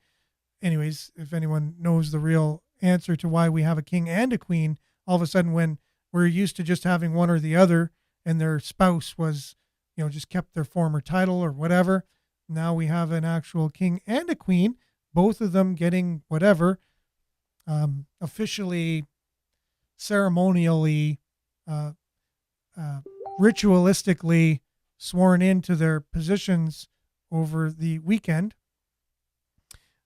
anyways, if anyone knows the real answer to why we have a king and a queen, all of a sudden when we're used to just having one or the other and their spouse was, just kept their former title or whatever, now we have an actual king and a queen, both of them getting whatever, officially, ceremonially, ritualistically sworn into their positions over the weekend.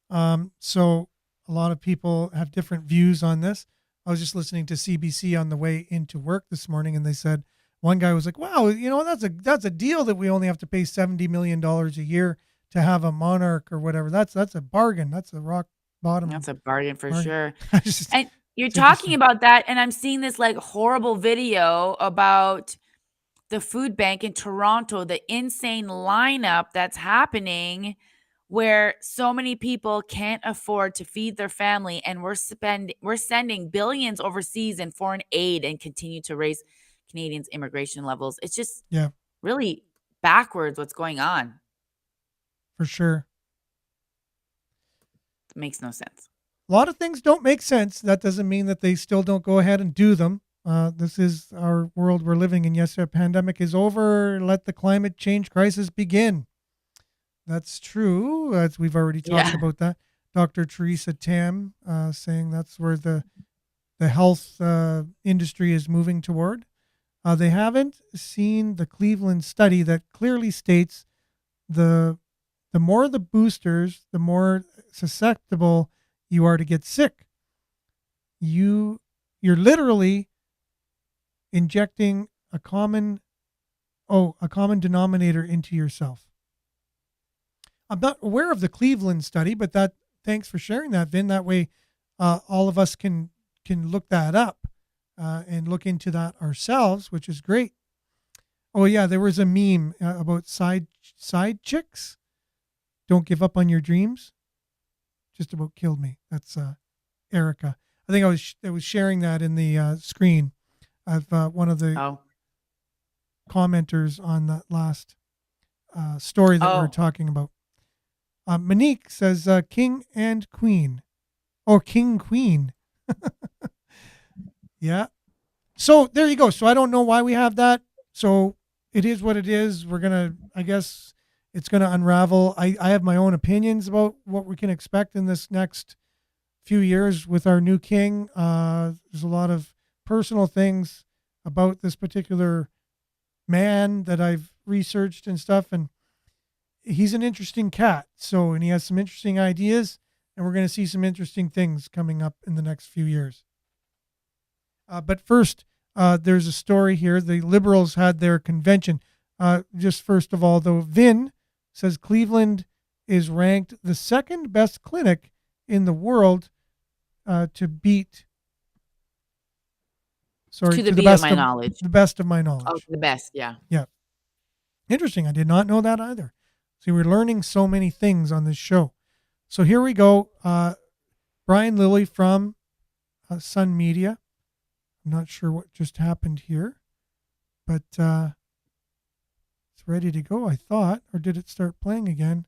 So a lot of people have different views on this. I was just listening to CBC on the way into work this morning, and they said one guy was like, "Wow, that's a deal that we only have to pay $70 million a year to have a monarch or whatever. That's a bargain. That's a rock bottom. That's a bargain for bargain." sure. Just- And you're it's talking interesting. about that, and I'm seeing this like horrible video about the food bank in Toronto, the insane lineup that's happening where so many people can't afford to feed their family, and we're sending billions overseas in foreign aid and continue to raise Canadians' immigration levels. It's just Yeah, really backwards what's going on. for sure. It makes no sense. A lot of things don't make sense. That doesn't mean that they still don't go ahead and do them. This is our world we're living in. Yes, our pandemic is over. Let the climate change crisis begin. That's true. As we've already talked Yeah. about that. Dr. Teresa Tam saying that's where the health industry is moving toward. They haven't seen the Cleveland study that clearly states the more the boosters, the more susceptible you are to get sick. You're literally injecting a common denominator into yourself. I'm not aware of the Cleveland study, but thanks for sharing that, Vin. That way, all of us can look that up and look into that ourselves, which is great. Oh yeah, there was a meme about side chicks. Don't give up on your dreams. Just about killed me. That's Erica. I think I was sharing that in the screen of one of the commenters on that last story that we were talking about. Monique says king and queen, or king queen. Yeah. So there you go. So I don't know why we have that. So it is what it is. I guess it's going to unravel. I have my own opinions about what we can expect in this next few years with our new king. There's a lot of personal things about this particular man that I've researched and stuff. And he's an interesting cat. And he has some interesting ideas, and we're going to see some interesting things coming up in the next few years. But first, there's a story here. The Liberals had their convention. Just first of all, though, Vin says Cleveland is ranked the second best clinic in the world to beat. Sorry, to the best of my knowledge. The best of my knowledge. Oh, the best, yeah. Yeah. Interesting. I did not know that either. See, we're learning so many things on this show. So here we go. Brian Lilly from Sun Media. I'm not sure what just happened here, but it's ready to go, I thought. Or did it start playing again?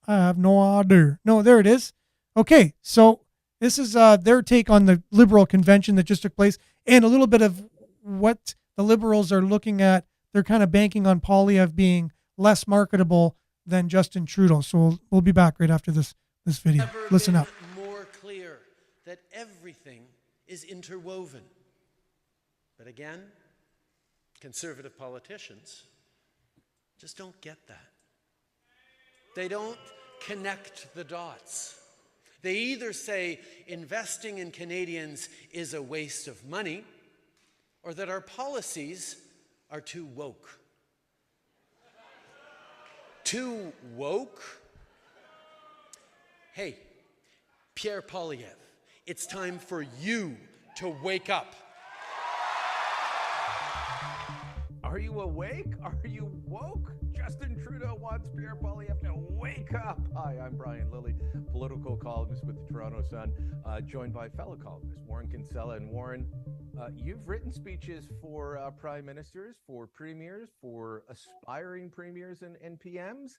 I have no idea. No, there it is. Okay, so this is their take on the Liberal convention that just took place and a little bit of what the Liberals are looking at. They're kind of banking on Poilievre being less marketable than Justin Trudeau. So we'll be back right after this video. Listen up. More clear that everything is interwoven. But again, conservative politicians just don't get that. They don't connect the dots. They either say investing in Canadians is a waste of money, or that our policies are too woke. Too woke? Hey, Pierre Poilievre, it's time for you to wake up. Are you awake? Are you woke? Justin Trudeau wants Pierre Poilievre to wake up. Hi, I'm Brian Lilly, political columnist with the Toronto Sun, joined by fellow columnists Warren Kinsella. And Warren, you've written speeches for prime ministers, for premiers, for aspiring premiers and PMs.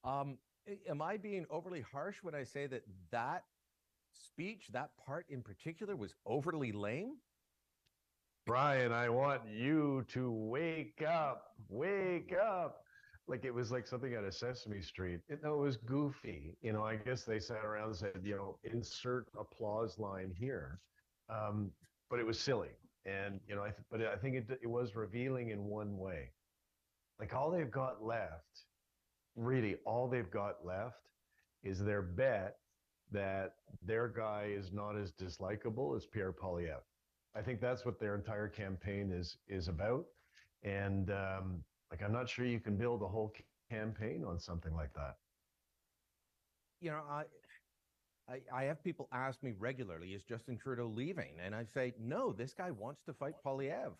Am I being overly harsh when I say that speech, that part in particular, was overly lame? Brian, I want you to wake up, wake up. Like it was like something out of Sesame Street. It was goofy. I guess they sat around and said, insert applause line here. But it was silly. And, but I think it was revealing in one way. Like all they've got left, really all they've got left is their bet that their guy is not as dislikable as Pierre Poilievre. I think that's what their entire campaign is about. And I'm not sure you can build a whole campaign on something like that. I have people ask me regularly, is Justin Trudeau leaving? And I say, no, this guy wants to fight Poilievre.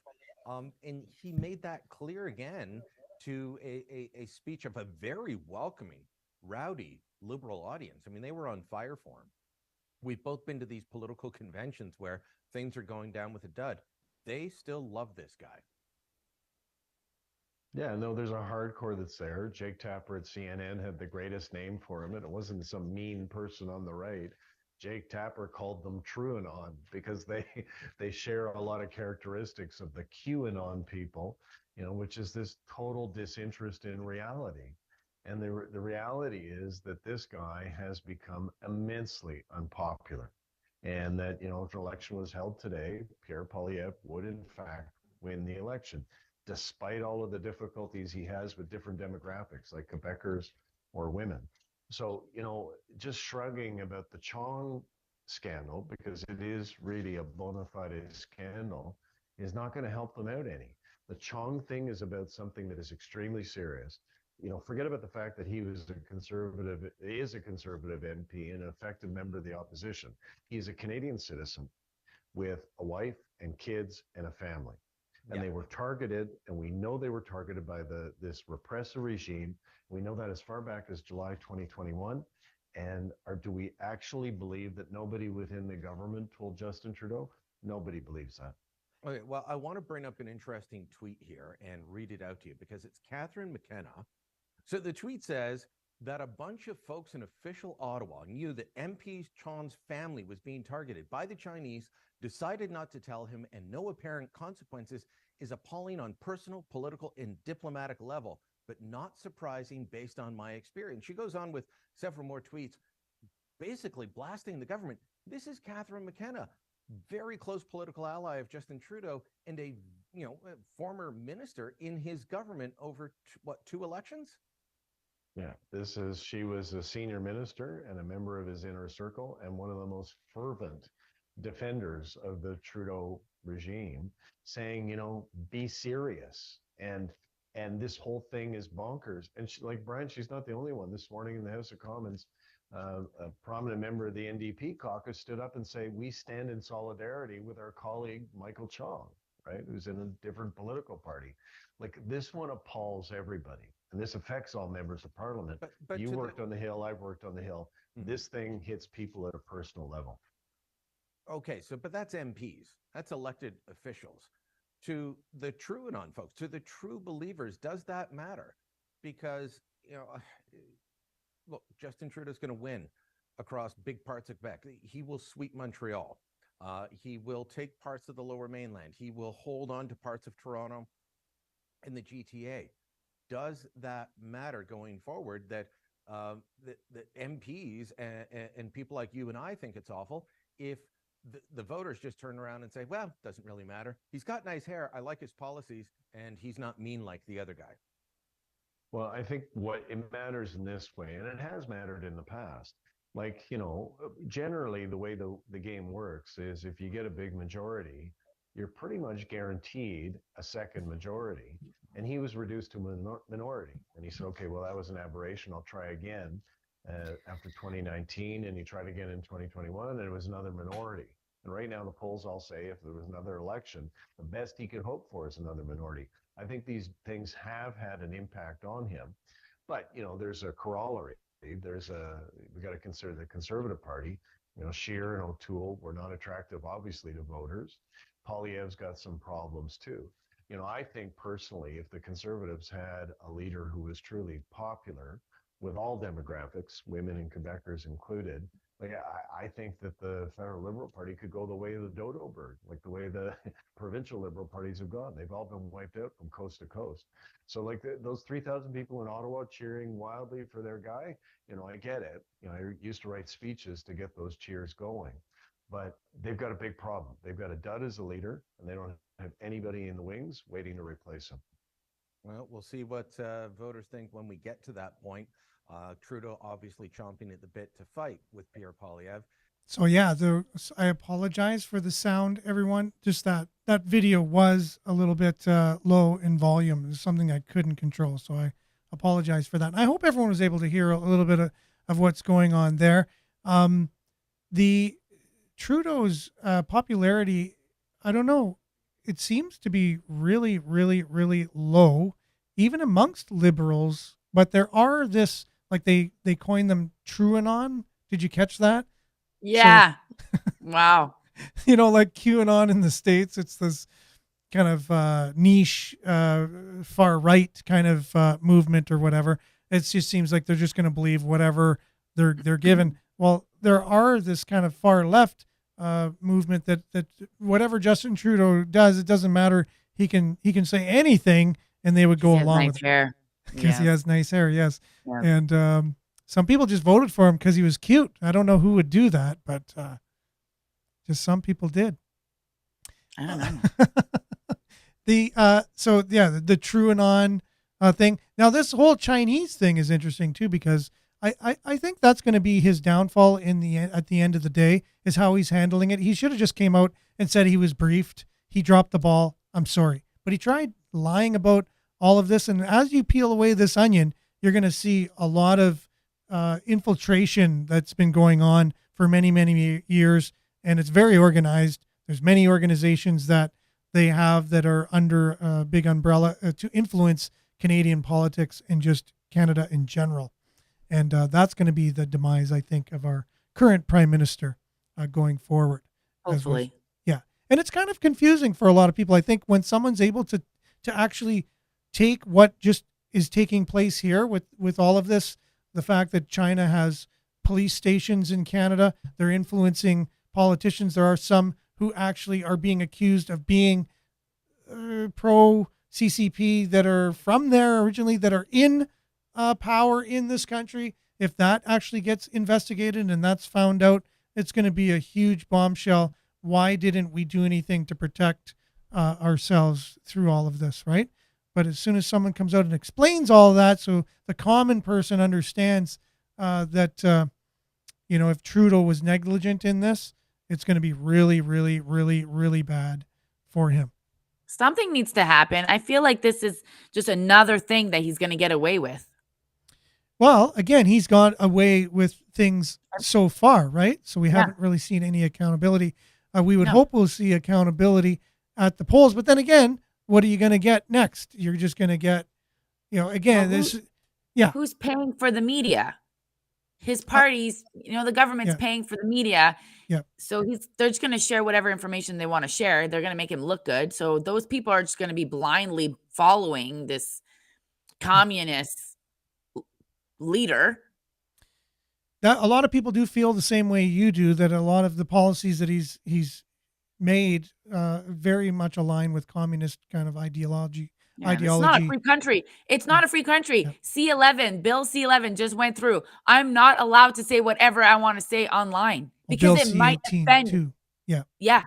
And he made that clear again to a speech of a very welcoming, rowdy liberal audience. I mean, they were on fire for him. We've both been to these political conventions where things are going down with a dud. They still love this guy. Yeah, no, there's a hardcore that's there. Jake Tapper at CNN had the greatest name for him, and it wasn't some mean person on the right. Jake Tapper called them TrueAnon because they share a lot of characteristics of the QAnon people, which is this total disinterest in reality. And the reality is that this guy has become immensely unpopular. And that, if an election was held today, Pierre Poilievre would in fact win the election, despite all of the difficulties he has with different demographics like Quebecers or women. So, just shrugging about the Chong scandal, because it is really a bona fide scandal, is not going to help them out any. The Chong thing is about something that is extremely serious. Forget about the fact that he is a conservative MP and an effective member of the opposition. He's a Canadian citizen with a wife and kids and a family. And they were targeted, and we know they were targeted by this repressive regime. We know that as far back as July 2021. And do we actually believe that nobody within the government told Justin Trudeau? Nobody believes that. Okay, well, I want to bring up an interesting tweet here and read it out to you because it's Catherine McKenna. So the tweet says that a bunch of folks in official Ottawa knew that MP Chong's family was being targeted by the Chinese, decided not to tell him, and no apparent consequences is appalling on personal, political, and diplomatic level, but not surprising based on my experience. She goes on with several more tweets, basically blasting the government. This is Catherine McKenna, very close political ally of Justin Trudeau and a former minister in his government over two elections? Yeah, she was a senior minister and a member of his inner circle and one of the most fervent defenders of the Trudeau regime, saying, be serious. And this whole thing is bonkers. And like Brian, she's not the only one. This morning in the House of Commons, a prominent member of the NDP caucus stood up and say, we stand in solidarity with our colleague, Michael Chong, right, who's in a different political party. Like this one appalls everybody. And this affects all members of parliament. But you worked on the Hill, I've worked on the Hill. Mm-hmm. This thing hits people at a personal level. Okay, but that's MPs. That's elected officials. To the TrueAnon folks, to the true believers, does that matter? Because, look, Justin Trudeau's going to win across big parts of Quebec. He will sweep Montreal. He will take parts of the Lower Mainland. He will hold on to parts of Toronto and the GTA. Does that matter going forward that MPs and people like you and I think it's awful if the voters just turn around and say, well, doesn't really matter. He's got nice hair. I like his policies, and he's not mean like the other guy. Well, I think what it matters in this way, and it has mattered in the past. Like, generally the way the game works is if you get a big majority, you're pretty much guaranteed a second majority. And he was reduced to a minority. And he said, okay, well, that was an aberration. I'll try again after 2019. And he tried again in 2021, and it was another minority. And right now, the polls all say if there was another election, the best he could hope for is another minority. I think these things have had an impact on him, but there's a corollary. We got to consider the Conservative Party. Scheer and O'Toole were not attractive, obviously, to voters. Poilievre's got some problems too. I think personally, if the Conservatives had a leader who was truly popular with all demographics, women and Quebecers included, like I think that the federal Liberal Party could go the way of the dodo bird, like the way the provincial Liberal parties have gone. They've all been wiped out from coast to coast. So like those 3,000 people in Ottawa cheering wildly for their guy, I get it. I used to write speeches to get those cheers going. But they've got a big problem. They've got a dud as a leader, and they don't have anybody in the wings waiting to replace him. Well, we'll see what voters think when we get to that point. Trudeau obviously chomping at the bit to fight with Pierre Poilievre. So yeah, I apologize for the sound, everyone. Just that video was a little bit low in volume. It's something I couldn't control, so I apologize for that. And I hope everyone was able to hear a little bit of what's going on there. The Trudeau's popularity, I don't know, it seems to be really, really, really low, even amongst liberals. But there are this, like they coined them TrueAnon. Did you catch that? Yeah. So, wow. Like QAnon in the States, it's this kind of niche, far right kind of movement or whatever. It just seems like they're just going to believe whatever they're given. Well, there are this kind of far left movement that whatever Justin Trudeau does, it doesn't matter. He can say anything, and they would go along with it. Because he has nice hair, yes. Yeah. And some people just voted for him because he was cute. I don't know who would do that, but just some people did. I don't know. the TrueAnon thing. Now, this whole Chinese thing is interesting too, because I think that's going to be his downfall at the end of the day, is how he's handling it. He should have just came out and said he was briefed. He dropped the ball. I'm sorry, but he tried lying about all of this. And as you peel away this onion, you're going to see a lot of infiltration that's been going on for many, many years. And it's very organized. There's many organizations that they have that are under a big umbrella to influence Canadian politics and just Canada in general. And that's going to be the demise, I think, of our current prime minister going forward. Hopefully. Yeah. And it's kind of confusing for a lot of people. I think when someone's able to actually take what just is taking place here with all of this, the fact that China has police stations in Canada, they're influencing politicians. There are some who actually are being accused of being pro CCP that are from there originally, that are in power in this country. If that actually gets investigated and that's found out, it's going to be a huge bombshell. Why didn't we do anything to protect ourselves through all of this, right? But as soon as someone comes out and explains all of that, so the common person understands that, if Trudeau was negligent in this, it's going to be really, really, really, really bad for him. Something needs to happen. I feel like this is just another thing that he's going to get away with. Well, again, he's gone away with things so far, right? So we haven't really seen any accountability. We would hope we'll see accountability at the polls. But then again, what are you going to get next? You're just going to get, again, Who's paying for the media? His parties, the government's paying for the media. Yeah. So they're just going to share whatever information they want to share. They're going to make him look good. So those people are just going to be blindly following this communist leader. That a lot of people do feel the same way you do, that a lot of the policies that he's made very much align with communist kind of ideology. It's not a free country. It's not a free country. Yeah. C-11, Bill C-11 just went through. I'm not allowed to say whatever I want to say online because it might offend. Too. Yeah. Yeah.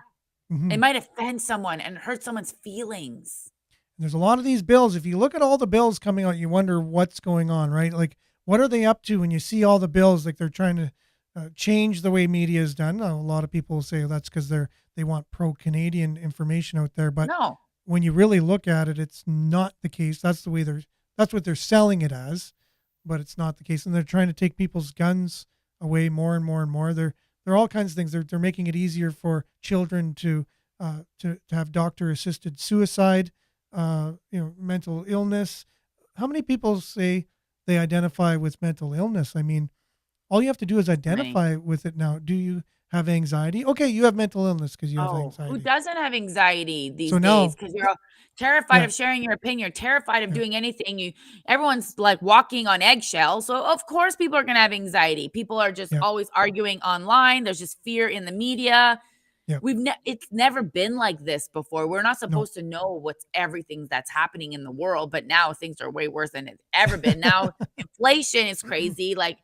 Mm-hmm. It might offend someone and hurt someone's feelings. There's a lot of these bills. If you look at all the bills coming out, you wonder what's going on, right? Like, what are they up to when you see all the bills? Like, they're trying to change the way media is done. Now, a lot of people say that's because they want pro-Canadian information out there, but No. when you really look at it, it's not the case. That's what they're selling it as, but it's not the case. And they're trying to take people's guns away more and more and more. They're all kinds of things. They're making it easier for children to have doctor-assisted suicide, mental illness. How many people say they identify with mental illness? I mean, all you have to do is identify with it now. Do you have anxiety? Okay, you have mental illness because you have anxiety. Who doesn't have anxiety these So now- days? Because you're all terrified Yeah. of sharing your opinion. You're terrified of doing anything. Everyone's like walking on eggshells. So of course people are going to have anxiety. People are just always arguing online. There's just fear in the media. Yeah. It's never been like this before. We're not supposed to know what's everything that's happening in the world, but now things are way worse than it's ever been. Now inflation is crazy. Like,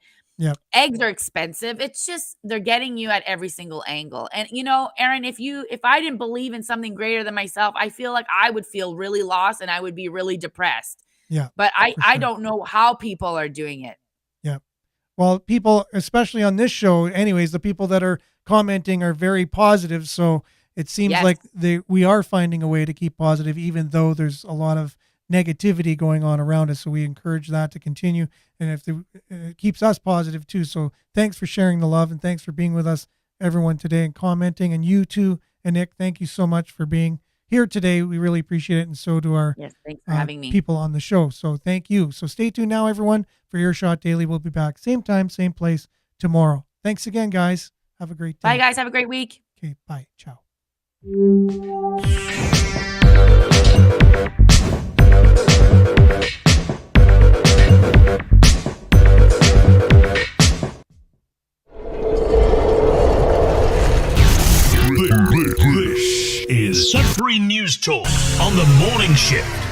eggs are expensive. It's just they're getting you at every single angle. And Aaron, if I didn't believe in something greater than myself, I feel like I would feel really lost and I would be really depressed. Yeah. But I don't know how people are doing it. Yeah. Well, people, especially on this show, anyways, the people that are commenting are very positive. So it seems like we are finding a way to keep positive, even though there's a lot of negativity going on around us. So we encourage that to continue. And it keeps us positive too. So thanks for sharing the love and thanks for being with us, everyone, today and commenting. And you too, and Nick, thank you so much for being here today. We really appreciate it. And so do our thanks for having me. People on the show. So thank you. So stay tuned now, everyone, for Earshot Daily. We'll be back same time, same place tomorrow. Thanks again, guys. Have a great day. Bye, guys. Have a great week. Okay, bye. Ciao. This is Sudbury News Talk on the morning shift.